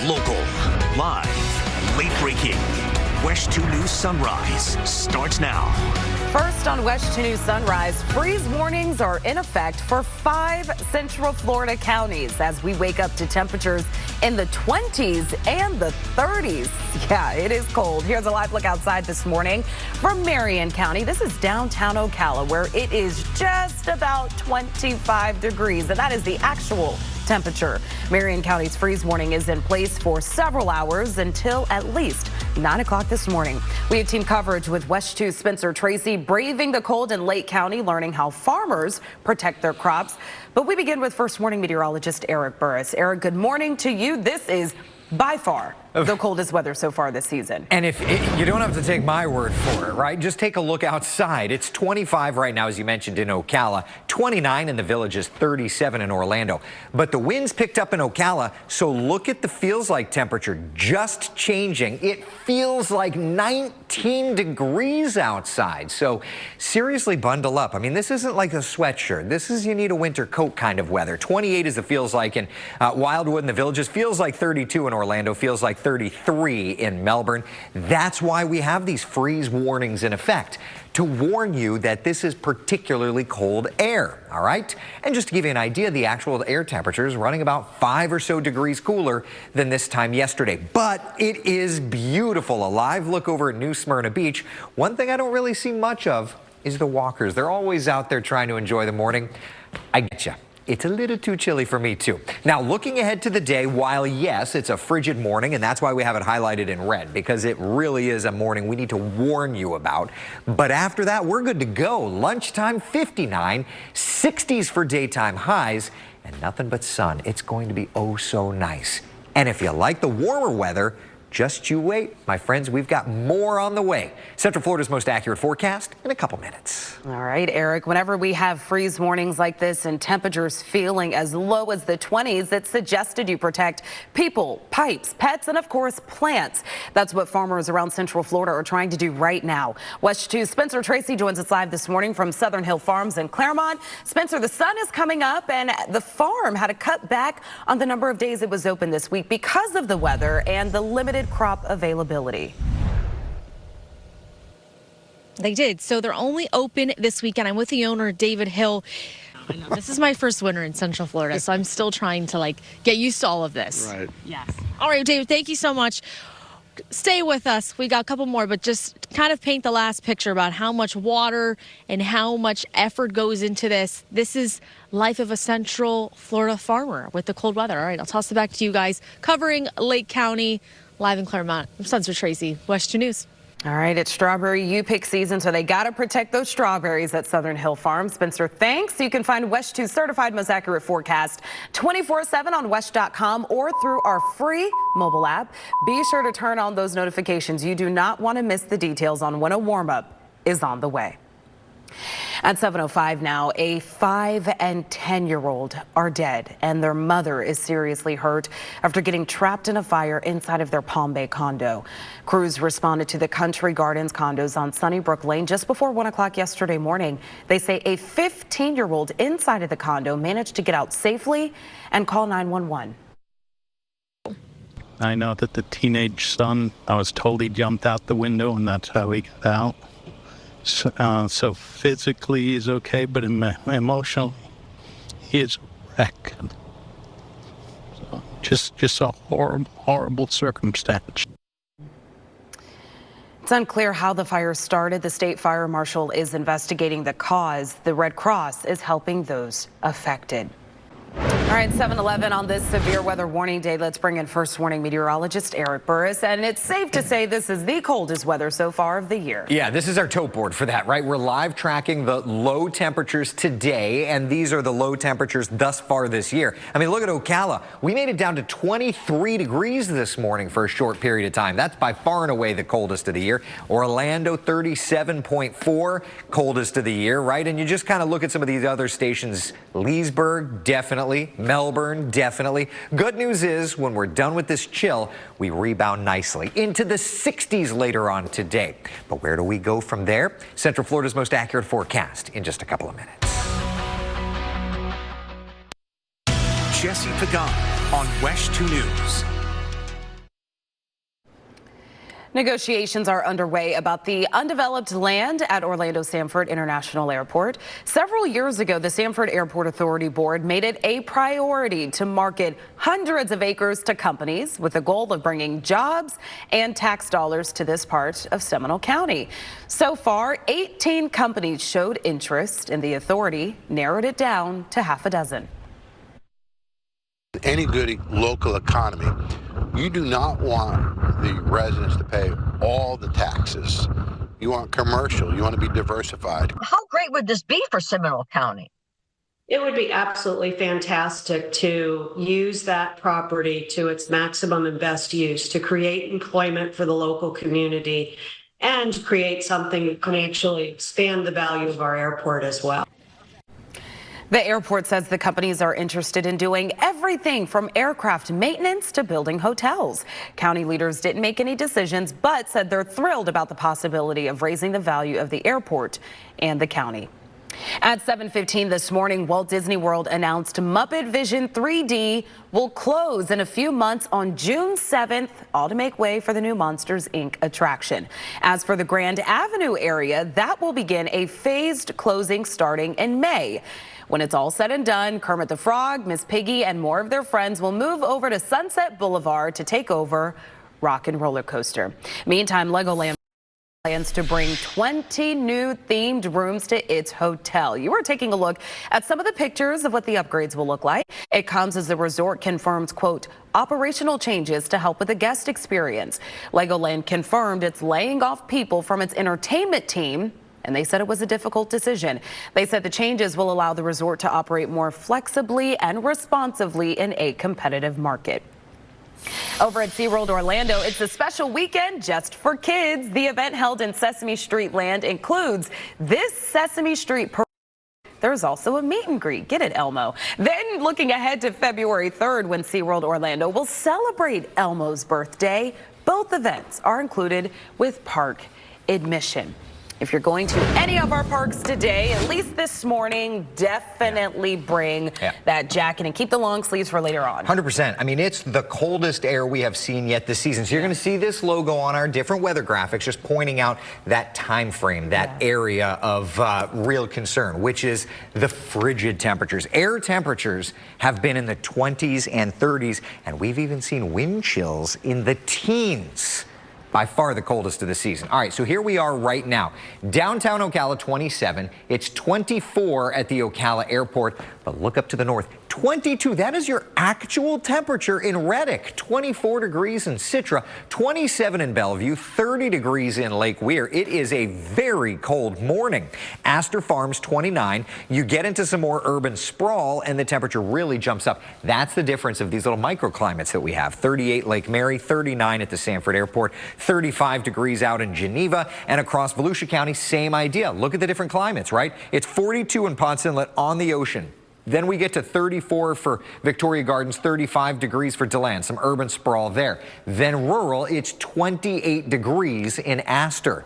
Local, live, late breaking. WESH 2 News Sunrise starts now. First on WESH 2 News Sunrise, freeze warnings are in effect for 5 central Florida counties as we wake up to temperatures in the 20s and the 30s. Yeah, it is cold. Here's a live look outside this morning from Marion County. This is downtown Ocala, where it is just about 25 degrees, and that is the actual temperature. Marion County's freeze warning is in place for several hours until at least 9 o'clock this morning. We have team coverage with WESH 2's Spencer Tracy braving the cold in Lake County, learning how farmers protect their crops. But we begin with first warning meteorologist Eric Burris. Eric, good morning to you. This is by far the coldest weather so far this season. And you don't have to take my word for it, right? Just take a look outside. It's 25 right now, as you mentioned, in Ocala, 29 in the Villages, 37 in Orlando. But the winds picked up in Ocala, so look at the feels like temperature just changing. It feels like 19 degrees outside. So seriously bundle up. I mean, this isn't like a sweatshirt. This is you need a winter coat kind of weather. 28 is the feels like in Wildwood in the Villages, feels like 32 in Orlando, feels like 33 in Melbourne. That's why we have these freeze warnings in effect, to warn you that this is particularly cold air, all right? And just to give you an idea, the actual air temperature is running about 5 or so degrees cooler than this time yesterday. But it is beautiful. A live look over at New Smyrna Beach. One thing I don't really see much of is the walkers. They're always out there trying to enjoy the morning. I get you. It's a little too chilly for me, too. Now, looking ahead to the day, while, yes, it's a frigid morning, and that's why we have it highlighted in red, because it really is a morning we need to warn you about. But after that, we're good to go. Lunchtime, 59, 60s for daytime highs, and nothing but sun. It's going to be oh so nice. And if you like the warmer weather, just you wait, my friends, we've got more on the way. Central Florida's most accurate forecast in a couple minutes. All right, Eric, whenever we have freeze warnings like this and temperatures feeling as low as the 20s, it's suggested you protect people, pipes, pets, and of course, plants. That's what farmers around Central Florida are trying to do right now. WESH 2's Spencer Tracy joins us live this morning from Southern Hill Farms in Claremont. Spencer, the sun is coming up, and the farm had to cut back on the number of days it was open this week because of the weather and the limited crop availability. They did. So they're only open this weekend. I'm with the owner, David Hill. I know this is my first winter in Central Florida, so I'm still trying to get used to all of this. Right. Yes. All right, David, thank you so much. Stay with us. We got a couple more, but just kind of paint the last picture about how much water and how much effort goes into this. This is life of a Central Florida farmer with the cold weather. All right, I'll toss it back to you guys. Covering Lake County, live in Claremont. I'm Spencer Tracy, WESH 2 News. All right, it's strawberry you-pick season, so they got to protect those strawberries at Southern Hill Farm. Spencer, thanks. You can find WESH 2's certified most accurate forecast 24/7 on WESH.com or through our free mobile app. Be sure to turn on those notifications. You do not want to miss the details on when a warm-up is on the way. At 7:05 now, a 5 and 10-year-old are dead, and their mother is seriously hurt after getting trapped in a fire inside of their Palm Bay condo. Crews responded to the Country Gardens condos on Sunnybrook Lane just before 1 o'clock yesterday morning. They say a 15-year-old inside of the condo managed to get out safely and call 911. I know that the teenage son, I was told he jumped out the window, and that's how he got out. So physically he's okay, but emotionally he is wrecked. So just a horrible circumstance. It's unclear how the fire started. The state fire marshal is investigating the cause. The Red Cross is helping those affected. All right, 7:11 on this severe weather warning day. Let's bring in first warning meteorologist Eric Burris. And it's safe to say this is the coldest weather so far of the year. Yeah, this is our tote board for that, right? We're live tracking the low temperatures today, and these are the low temperatures thus far this year. I mean, look at Ocala. We made it down to 23 degrees this morning for a short period of time. That's by far and away the coldest of the year. Orlando, 37.4, coldest of the year, right? And you just kind of look at some of these other stations. Leesburg, definitely. Melbourne, definitely. Good news is when we're done with this chill, we rebound nicely into the 60s later on today. But where do we go from there? Central Florida's most accurate forecast in just a couple of minutes. Jesse Pagan on WESH 2 News. Negotiations are underway about the undeveloped land at Orlando Sanford International Airport. Several years ago, the Sanford Airport Authority Board made it a priority to market hundreds of acres to companies with the goal of bringing jobs and tax dollars to this part of Seminole County. So far, 18 companies showed interest, and the authority narrowed it down to half a dozen. Any good local economy, you do not want the residents to pay all the taxes. You want commercial, you want to be diversified. How great would this be for Seminole County? It would be absolutely fantastic to use that property to its maximum and best use, to create employment for the local community and create something that can actually expand the value of our airport as well. The airport says the companies are interested in doing everything from aircraft maintenance to building hotels. County leaders didn't make any decisions, but said they're thrilled about the possibility of raising the value of the airport and the county. At 7:15 this morning, Walt Disney World announced Muppet Vision 3D will close in a few months on June 7th, all to make way for the new Monsters, Inc. attraction. As for the Grand Avenue area, that will begin a phased closing starting in May. When it's all said and done, Kermit the Frog, Miss Piggy, and more of their friends will move over to Sunset Boulevard to take over Rock and Roller Coaster. Meantime, Legoland plans to bring 20 new themed rooms to its hotel. You are taking a look at some of the pictures of what the upgrades will look like. It comes as the resort confirms, quote, operational changes to help with the guest experience. Legoland confirmed it's laying off people from its entertainment team, and they said it was a difficult decision. They said the changes will allow the resort to operate more flexibly and responsively in a competitive market. Over at SeaWorld Orlando, it's a special weekend just for kids. The event held in Sesame Street Land includes this Sesame Street parade. There's also a meet and greet. Get it, Elmo. Then looking ahead to February 3rd, when SeaWorld Orlando will celebrate Elmo's birthday. Both events are included with park admission. If you're going to any of our parks today, at least this morning, definitely bring that jacket and keep the long sleeves for later on. 100%. I mean, it's the coldest air we have seen yet this season. So you're going to see this logo on our different weather graphics, just pointing out that time frame, that area of real concern, which is the frigid temperatures. Air temperatures have been in the 20s and 30s, and we've even seen wind chills in the teens. By far the coldest of the season. All right, so here we are right now. Downtown Ocala, 27. It's 24 at the Ocala airport, but look up to the north. 22, that is your actual temperature in Reddick. 24 degrees in Citra, 27 in Bellevue, 30 degrees in Lake Weir. It is a very cold morning. Astor Farms, 29. You get into some more urban sprawl and the temperature really jumps up. That's the difference of these little microclimates that we have. 38 Lake Mary, 39 at the Sanford Airport, 35 degrees out in Geneva, and across Volusia County, same idea. Look at the different climates, right? It's 42 in Ponce Inlet on the ocean. Then we get to 34 for Victoria Gardens, 35 degrees for DeLand, some urban sprawl there. Then rural, it's 28 degrees in Astor.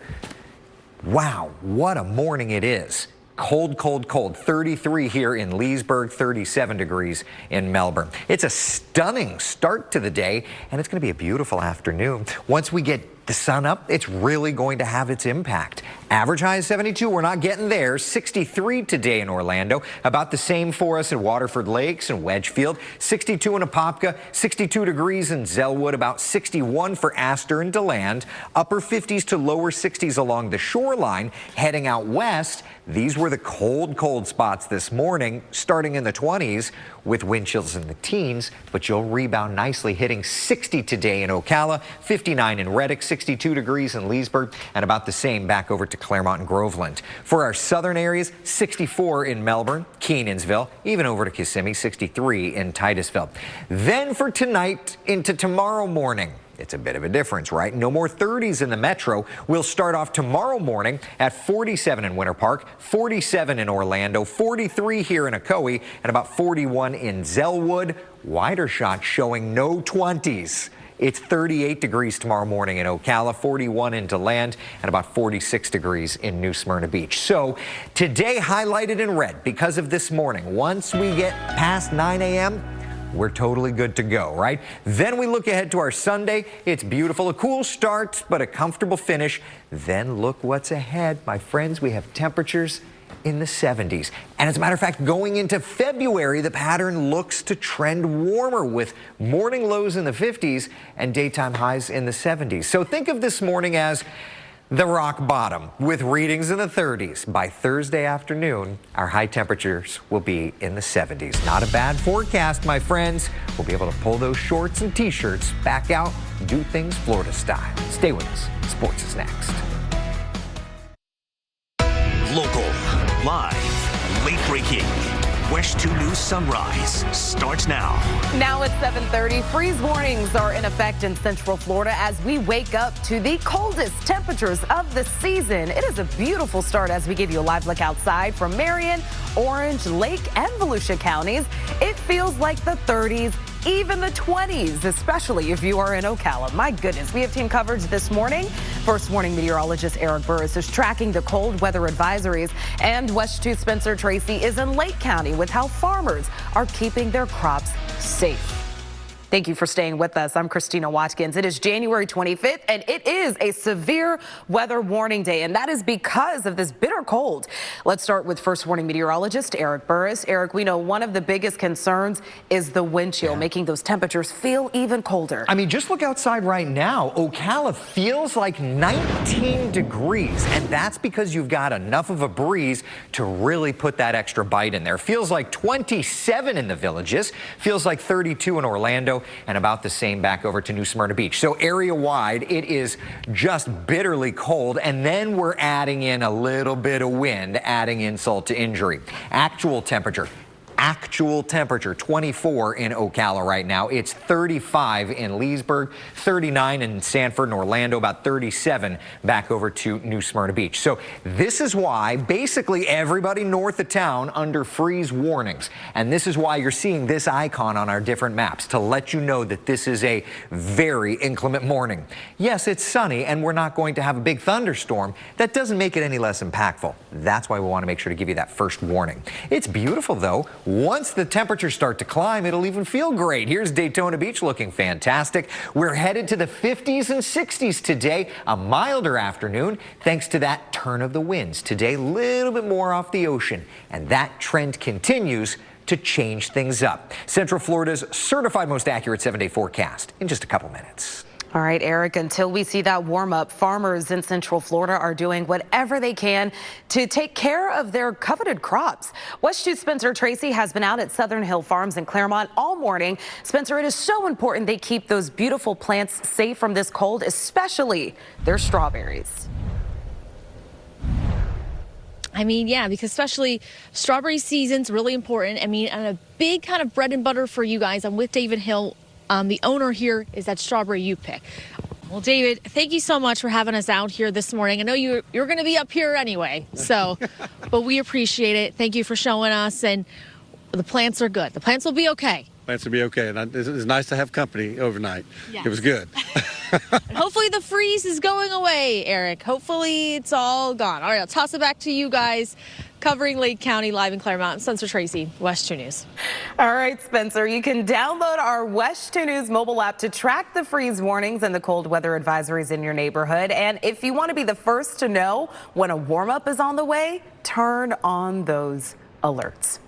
Wow, what a morning it is. Cold, cold, cold. 33 here in Leesburg, 37 degrees in Melbourne. It's a stunning start to the day, and it's going to be a beautiful afternoon. Once we get the sun up, it's really going to have its impact. Average high is 72. We're not getting there. 63 today in Orlando. About the same for us in Waterford Lakes and Wedgefield. 62 in Apopka. 62 degrees in Zellwood. About 61 for Astor and DeLand. Upper 50s to lower 60s along the shoreline. Heading out west, these were the cold, cold spots this morning, starting in the 20s with wind chills in the teens, but you'll rebound nicely, hitting 60 today in Ocala, 59 in Reddick, 62 degrees in Leesburg, and about the same back over to Claremont and Groveland. For our southern areas, 64 in Melbourne, Kenansville, even over to Kissimmee, 63 in Titusville. Then for tonight into tomorrow morning, it's a bit of a difference, right? No more 30s in the metro. We'll start off tomorrow morning at 47 in Winter Park, 47 in Orlando, 43 here in Ocoee, and about 41 in Zellwood. Wider shot showing no 20s. It's 38 degrees tomorrow morning in Ocala, 41 in DeLand, and about 46 degrees in New Smyrna Beach. So today highlighted in red because of this morning. Once we get past 9 a.m., we're totally good to go, right? Then we look ahead to our Sunday. It's beautiful, a cool start, but a comfortable finish. Then look what's ahead, my friends. We have temperatures in the 70s. And as a matter of fact, going into February, the pattern looks to trend warmer with morning lows in the 50s and daytime highs in the 70s. So think of this morning as the rock bottom with readings in the 30s. By Thursday afternoon, our high temperatures will be in the 70s. Not a bad forecast, my friends. We'll be able to pull those shorts and t-shirts back out, do things Florida style. Stay with us. Sports is next. Local, live, late breaking. WESH 2 News Sunrise starts now. Now it's 7:30. Freeze warnings are in effect in Central Florida as we wake up to the coldest temperatures of the season. It is a beautiful start as we give you a live look outside from Marion, Orange, Lake, and Volusia counties. It feels like the 30s, even the 20s, especially if you are in Ocala. My goodness, we have team coverage this morning. First warning meteorologist Eric Burris is tracking the cold weather advisories, and WESH 2 Spencer Tracy is in Lake County with how farmers are keeping their crops safe. Thank you for staying with us. I'm Christina Watkins. It is January 25th, and it is a severe weather warning day, and that is because of this bitter cold. Let's start with first warning meteorologist Eric Burris. Eric, we know one of the biggest concerns is the wind chill, making those temperatures feel even colder. I mean, just look outside right now. Ocala feels like 19 degrees, and that's because you've got enough of a breeze to really put that extra bite in there. Feels like 27 in the Villages, feels like 32 in Orlando, and about the same back over to New Smyrna Beach. So area-wide, it is just bitterly cold, and then we're adding in a little bit of wind, adding insult to injury. Actual temperature, 24 in Ocala right now. It's 35 in Leesburg, 39 in Sanford and Orlando, about 37 back over to New Smyrna Beach. So this is why basically everybody north of town under freeze warnings. And this is why you're seeing this icon on our different maps to let you know that this is a very inclement morning. Yes, it's sunny and we're not going to have a big thunderstorm. That doesn't make it any less impactful. That's why we want to make sure to give you that first warning. It's beautiful though. Once the temperatures start to climb, it'll even feel great. Here's Daytona Beach looking fantastic. We're headed to the 50s and 60s today, a milder afternoon thanks to that turn of the winds. Today, a little bit more off the ocean, and that trend continues to change things up. Central Florida's certified most accurate 7-day forecast in just a couple minutes. All right, Eric, until we see that warm up, farmers in Central Florida are doing whatever they can to take care of their coveted crops. WESH 2 Spencer Tracy has been out at Southern Hill Farms in Claremont all morning. Spencer, it is so important they keep those beautiful plants safe from this cold, especially their strawberries. I mean, yeah, because especially strawberry season's really important. I mean, and a big kind of bread and butter for you guys. I'm with David Hill. The owner here is that strawberry you pick. Well, David, thank you so much for having us out here this morning. I know you're going to be up here anyway, so, but we appreciate it. Thank you for showing us, and the plants are good. The plants will be okay. Plants will be okay, and it's nice to have company overnight. Yes. It was good. And hopefully the freeze is going away, Eric. Hopefully it's all gone. All right, I'll toss it back to you guys. Covering Lake County live in Claremont, Spencer Tracy, WESH 2 News. All right, Spencer, you can download our WESH 2 News mobile app to track the freeze warnings and the cold weather advisories in your neighborhood. And if you want to be the first to know when a warm-up is on the way, turn on those alerts.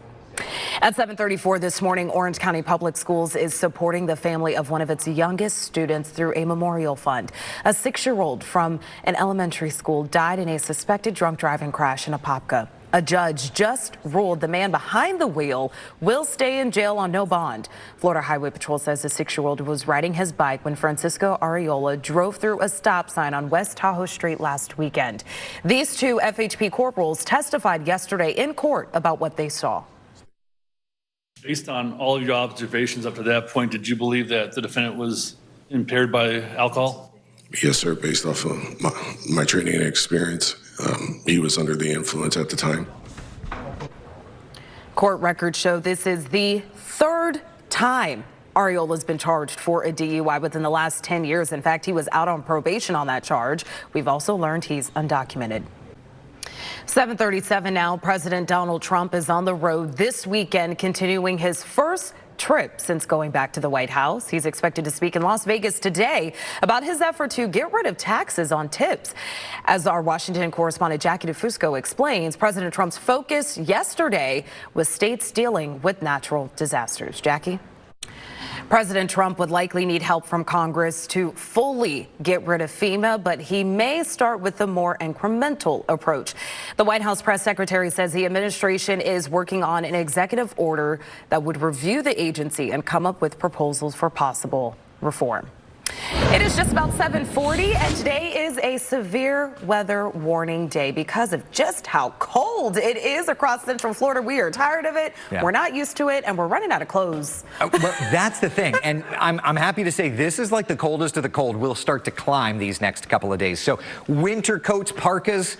At 7:34 this morning, Orange County Public Schools is supporting the family of one of its youngest students through a memorial fund. A 6-year-old from an elementary school died in a suspected drunk driving crash in Apopka. A judge just ruled the man behind the wheel will stay in jail on no bond. Florida Highway Patrol says the 6-year-old was riding his bike when Francisco Arreola drove through a stop sign on West Tahoe Street last weekend. These two FHP corporals testified yesterday in court about what they saw. Based on all of your observations up to that point, did you believe that the defendant was impaired by alcohol? Yes, sir. Based off of my training and experience, he was under the influence at the time. Court records show this is the 3rd time Arreola's been charged for a DUI within the last 10 years. In fact, he was out on probation on that charge. We've also learned he's undocumented. 7:37 now. President Donald Trump is on the road this weekend, continuing his first trip since going back to the White House. He's expected to speak in Las Vegas today about his effort to get rid of taxes on tips. As our Washington correspondent Jackie DeFusco explains, President Trump's focus yesterday was states dealing with natural disasters. Jackie? President Trump would likely need help from Congress to fully get rid of FEMA, but he may start with a more incremental approach. The White House press secretary says the administration is working on an executive order that would review the agency and come up with proposals for possible reform. It is just about 7:40, and today is a severe weather warning day because of just how cold it is across Central Florida. We are tired of it. Yeah. We're not used to it, and we're running out of clothes. Well, that's the thing, and I'm happy to say this is like the coldest of the cold. We'll start to climb these next couple of days. So winter coats, parkas.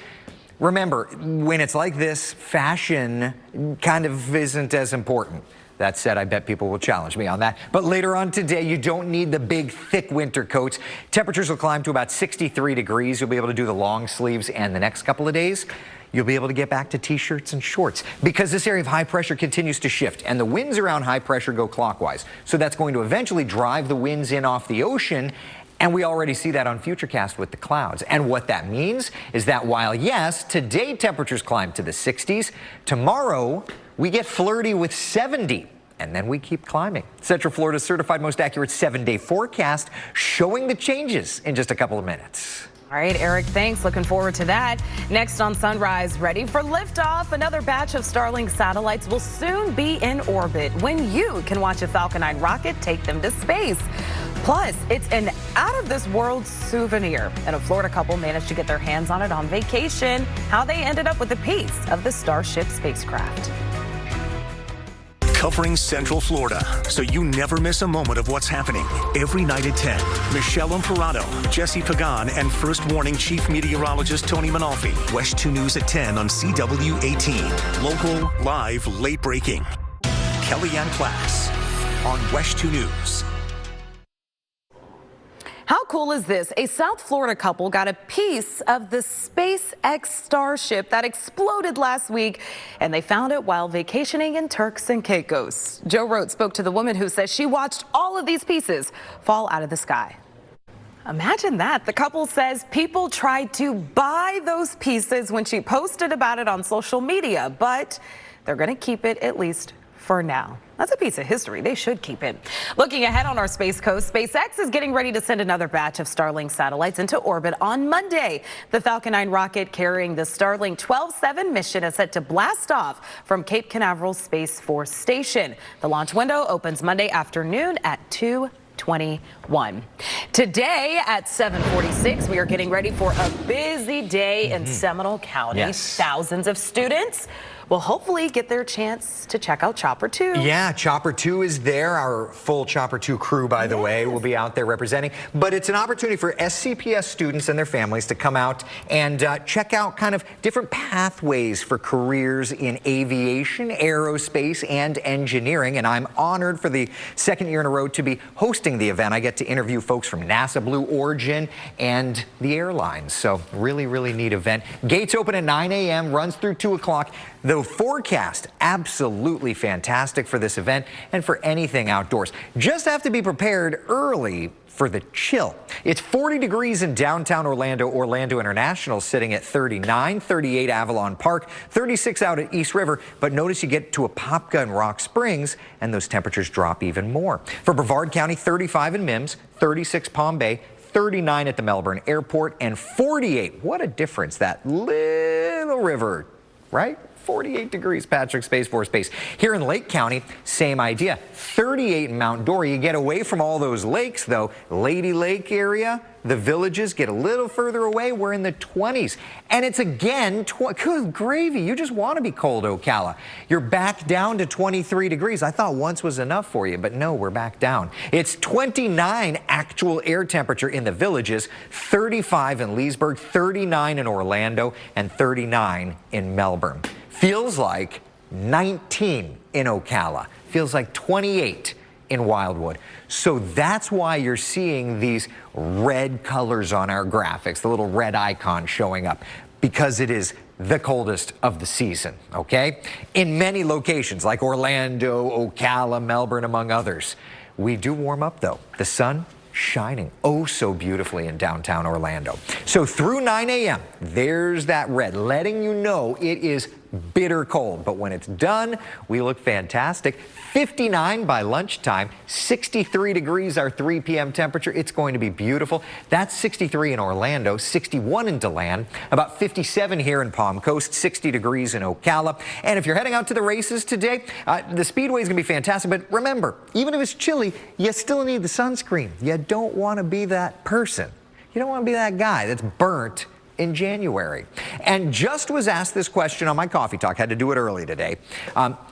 Remember, when it's like this, fashion kind of isn't as important. That said, I bet people will challenge me on that. But later on today, you don't need the big, thick winter coats. Temperatures will climb to about 63 degrees. You'll be able to do the long sleeves, and the next couple of days, you'll be able to get back to t-shirts and shorts because this area of high pressure continues to shift, and the winds around high pressure go clockwise. So that's going to eventually drive the winds in off the ocean. And we already see that on Futurecast with the clouds. And what that means is that while, yes, today temperatures climb to the 60s, tomorrow we get flirty with 70. And then we keep climbing. Central Florida's certified most accurate 7-day forecast showing the changes in just a couple of minutes. All right, Eric, thanks. Looking forward to that. Next on Sunrise, ready for liftoff. Another batch of Starlink satellites will soon be in orbit when you can watch a Falcon 9 rocket take them to space. Plus, it's an out-of-this-world souvenir, and a Florida couple managed to get their hands on it on vacation. How they ended up with a piece of the Starship spacecraft. Covering Central Florida, so you never miss a moment of what's happening. Every night at 10, Michelle Imparato, Jesse Pagan, and First Warning Chief Meteorologist Tony Manalfi. WESH 2 News at 10 on CW18. Local, live, late breaking. Kellyanne Class on WESH 2 News. How cool is this? A South Florida couple got a piece of the SpaceX Starship that exploded last week, and they found it while vacationing in Turks and Caicos. Joe Rote spoke to the woman who says she watched all of these pieces fall out of the sky. Imagine that. The couple says people tried to buy those pieces when she posted about it on social media, but they're going to keep it at least for now. That's a piece of history. They should keep it. Looking ahead on our Space Coast, SpaceX is getting ready to send another batch of Starlink satellites into orbit on Monday. The Falcon 9 rocket carrying the Starlink 12-7 mission is set to blast off from Cape Canaveral Space Force Station. The launch window opens Monday afternoon at 2:21. Today at 7:46, we are getting ready for a busy day in Seminole County. Yes. Thousands of students will hopefully get their chance to check out Chopper 2. Yeah, Chopper 2 is there. Our full Chopper 2 crew, by the way, will be out there representing. But it's an opportunity for SCPS students and their families to come out and check out kind of different pathways for careers in aviation, aerospace, and engineering. And I'm honored for the second year in a row to be hosting the event. I get to interview folks from NASA, Blue Origin, and the airlines. So really, really neat event. Gates open at 9 a.m., runs through 2 o'clock. The forecast, absolutely fantastic for this event and for anything outdoors. Just have to be prepared early for the chill. It's 40 degrees in downtown Orlando. Orlando International sitting at 39, 38 Avalon Park, 36 out at East River. But notice you get to Apopka and Rock Springs, and those temperatures drop even more. For Brevard County, 35 in Mims, 36 Palm Bay, 39 at the Melbourne Airport, and 48. What a difference, that little river, right? 48 degrees, Patrick Space Force Base. Here in Lake County, same idea. 38 in Mount Dora. You get away from all those lakes, though. Lady Lake area, the villages get a little further away. We're in the 20s. And it's again, good gravy. You just want to be cold, Ocala. You're back down to 23 degrees. I thought once was enough for you, but no, we're back down. It's 29 actual air temperature in the villages, 35 in Leesburg, 39 in Orlando, and 39 in Melbourne. Feels like 19 in Ocala. Feels like 28 in Wildwood. So that's why you're seeing these red colors on our graphics, the little red icon showing up, because it is the coldest of the season, okay? In many locations like Orlando, Ocala, Melbourne, among others. We do warm up though. The sun shining oh so beautifully in downtown Orlando. So through 9 a.m., there's that red letting you know it is bitter cold. But when it's done, we look fantastic. 59 by lunchtime, 63 degrees our 3 p.m. temperature. It's going to be beautiful. That's 63 in Orlando, 61 in DeLand, about 57 here in Palm Coast, 60 degrees in Ocala. And if you're heading out to the races today, the speedway is going to be fantastic. But remember, even if it's chilly, you still need the sunscreen. You don't want to be that person. You don't want to be that guy that's burnt in January. And just was asked this question on my coffee talk, had to do it early today,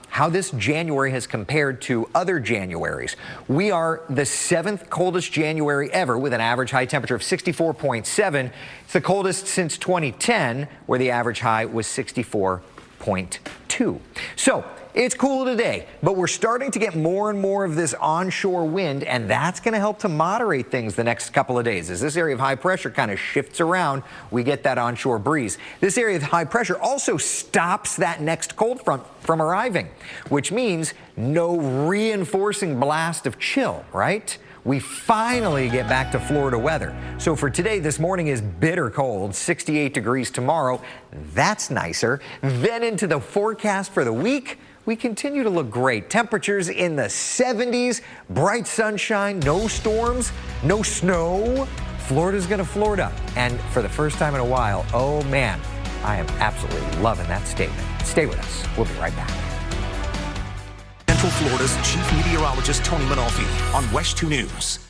how this January has compared to other Januaries. We are the 7th coldest January ever with an average high temperature of 64.7. It's the coldest since 2010, where the average high was 64.2. So it's cool today, but we're starting to get more and more of this onshore wind, and that's going to help to moderate things the next couple of days. As this area of high pressure kind of shifts around, we get that onshore breeze. This area of high pressure also stops that next cold front from arriving, which means no reinforcing blast of chill, right? We finally get back to Florida weather. So for today, this morning is bitter cold, 68 degrees tomorrow. That's nicer. Then into the forecast for the week, we continue to look great. Temperatures in the 70s, bright sunshine, no storms, no snow. Florida's going to Florida. And for the first time in a while, oh man, I am absolutely loving that statement. Stay with us. We'll be right back. Central Florida's Chief Meteorologist Tony Manolfi on WESH 2 News.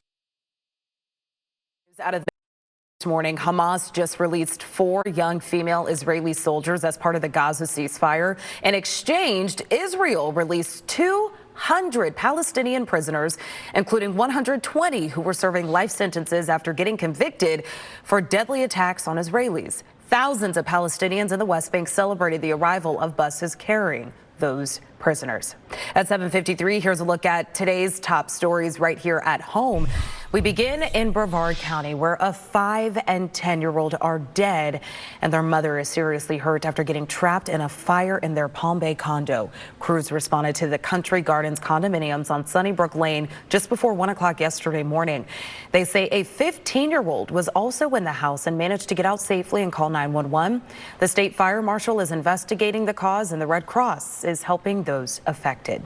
Out of this morning, Hamas just released 4 young female Israeli soldiers as part of the Gaza ceasefire. In exchange, Israel released 200 Palestinian prisoners, including 120 who were serving life sentences after getting convicted for deadly attacks on Israelis. Thousands of Palestinians in the West Bank celebrated the arrival of buses carrying those prisoners. At 7:53, here's a look at today's top stories right here at home. We begin in Brevard County, where a 5- and 10-year-old are dead and their mother is seriously hurt after getting trapped in a fire in their Palm Bay condo. Crews responded to the Country Gardens condominiums on Sunnybrook Lane just before 1 o'clock yesterday morning. They say a 15-year-old was also in the house and managed to get out safely and call 911. The state fire marshal is investigating the cause, and the Red Cross is helping those affected.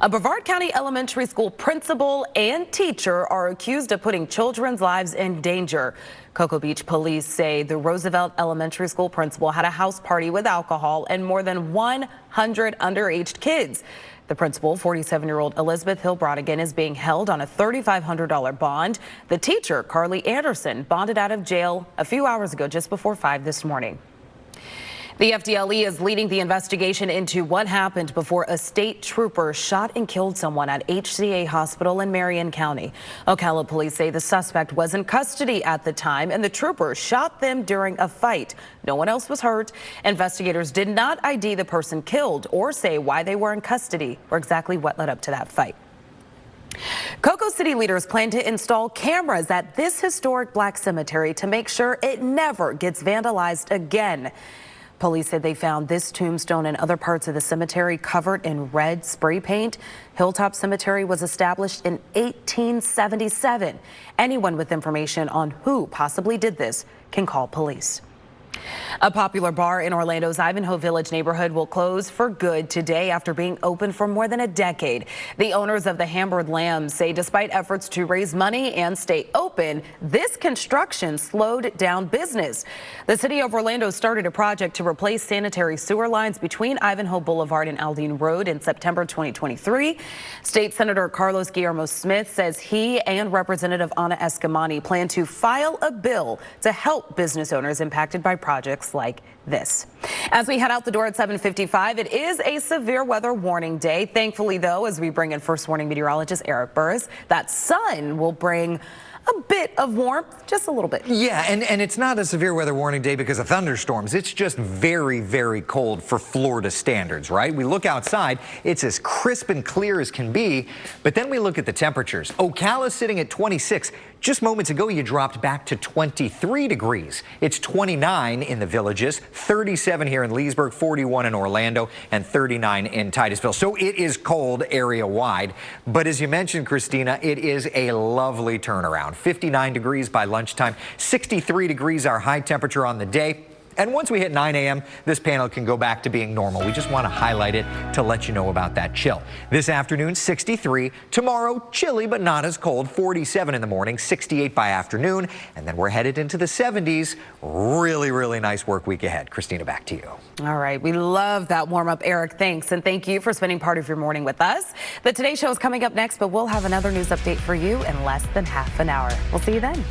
A Brevard County elementary school principal and teacher are accused of putting children's lives in danger. Cocoa Beach police say the Roosevelt Elementary School principal had a house party with alcohol and more than 100 underage kids. The principal, 47-year-old Elizabeth Hill-Brodigan, is being held on a $3,500 bond. The teacher, Carly Anderson, bonded out of jail a few hours ago, just before 5 this morning. The FDLE is leading the investigation into what happened before a state trooper shot and killed someone at HCA Hospital in Marion County. Ocala police say the suspect was in custody at the time, and the trooper shot them during a fight. No one else was hurt. Investigators did not ID the person killed or say why they were in custody or exactly what led up to that fight. Cocoa City leaders plan to install cameras at this historic black cemetery to make sure it never gets vandalized again. Police said they found this tombstone and other parts of the cemetery covered in red spray paint. Hilltop Cemetery was established in 1877. Anyone with information on who possibly did this can call police. A popular bar in Orlando's Ivanhoe Village neighborhood will close for good today after being open for more than a decade. The owners of the Hamburg Lambs say despite efforts to raise money and stay open, this construction slowed down business. The city of Orlando started a project to replace sanitary sewer lines between Ivanhoe Boulevard and Aldine Road in September 2023. State Senator Carlos Guillermo Smith says he and Representative Ana Escamani plan to file a bill to help business owners impacted by projects like this. As we head out the door at 7:55, it is a severe weather warning day. Thankfully, though, as we bring in first warning meteorologist Eric Burris, that sun will bring a bit of warmth, just a little bit. Yeah, and it's not a severe weather warning day because of thunderstorms. It's just very, very cold for Florida standards, right? We look outside, it's as crisp and clear as can be, but then we look at the temperatures. Ocala sitting at 26, Just moments ago, you dropped back to 23 degrees. It's 29 in the Villages, 37 here in Leesburg, 41 in Orlando, and 39 in Titusville. So it is cold area-wide. But as you mentioned, Christina, it is a lovely turnaround. 59 degrees by lunchtime, 63 degrees our high temperature on the day. And once we hit 9 a.m., this panel can go back to being normal. We just want to highlight it to let you know about that chill. This afternoon, 63. Tomorrow, chilly but not as cold. 47 in the morning, 68 by afternoon. And then we're headed into the 70s. Really, really nice work week ahead. Christina, back to you. All right. We love that warm up, Eric. Thanks. And thank you for spending part of your morning with us. The Today Show is coming up next, but we'll have another news update for you in less than half an hour. We'll see you then.